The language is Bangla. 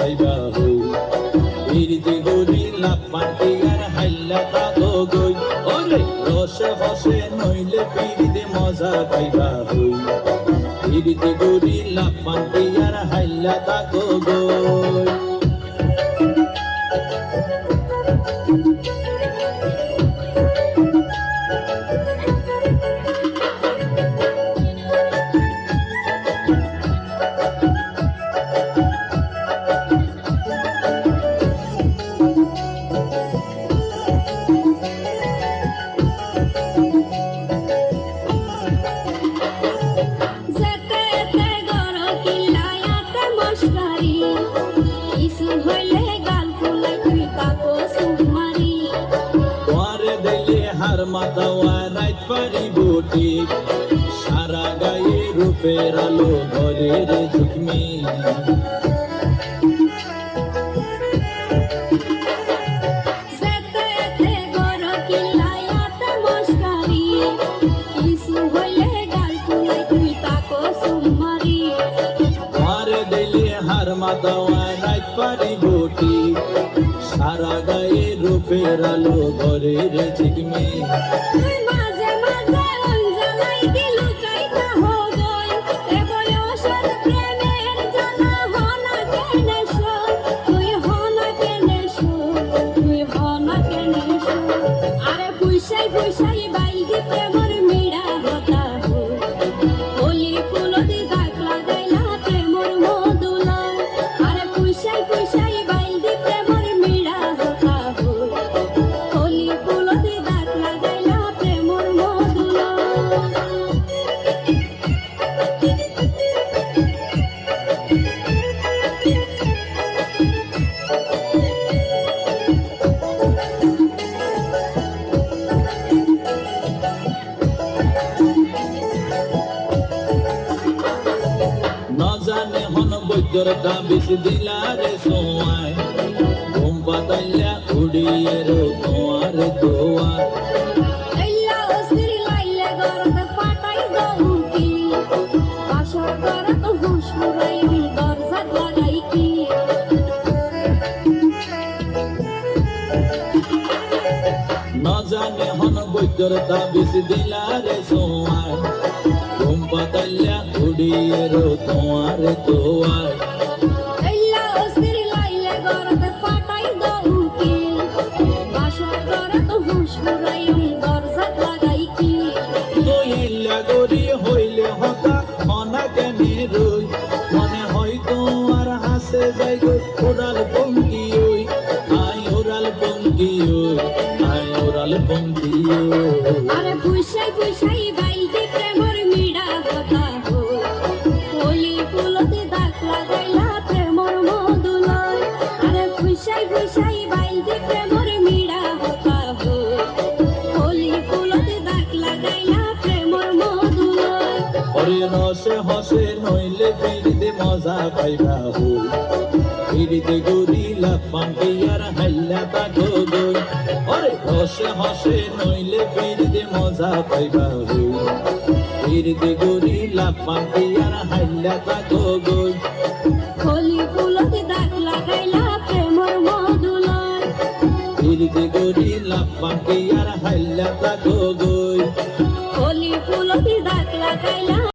পাইবা হই ফিরিতে গরি লাভ মাটি আর হাইলা তাগো গই ওরে রসে হসে নইলে ফিরিতে মজা পাইবা হই ফিরিতে গরি লাভ মাটি আর হাইলা তাগো গই মাতাওয়া রাইত পারিব ঠিক সারা গায়ে রূপের আলো ঘরে রে ঝুঁকমি মাতাওয়া রাইত পারিব ঠিক সারা গায়ে রূপের আলো ঘরে রে ঝিকমি বৈদ্যরটা বেশি দিলারে সোয়ায় ঘুম পাতাইলা উড়িয়ে রো তোমার দোয়ার না জানে হন বৈদ্যরটা বেশি দিলারে সোয়ায় ঘুম পাতাইলা উড়িয়ে রো তোমার দোয়ার হইলে হতা মনা কেনে রই মনে হয় তোমার হাসে যাই গো ওরাল পঙ্কি ওই আই ওরাল পঙ্কি ওই আই ওরাল পঙ্কি আরে পুষাই পুষাই বাইতে প্রেমর মিড়া কথা হো ওলি ফুলতে দাগ লাগাইলা প্রেমর মধুলয় আরে পুষাই পুষাই বাইতে প্রেমর মিড়া কথা হো ওলি ফুলতে দাগ লাগাইলা প্রেমর মধুলয় ওরে রসে হসে নইলে ফিরিতে মজা পাইবা হো ফিরিতে গরি লাভ মাটি আর হাইলা তাগো গই ওরে রসে হসে নইলে ফিরিতে মজা পাইবা হো ফিরিতে গরি লাভ মাটি আর হাইলা তাগো গই ওলি ফুলতে দাগ লাগাইলা প্রেমর মধুলয় ফিরিতে গরি লাভ মাটি আর হাইলা তাগো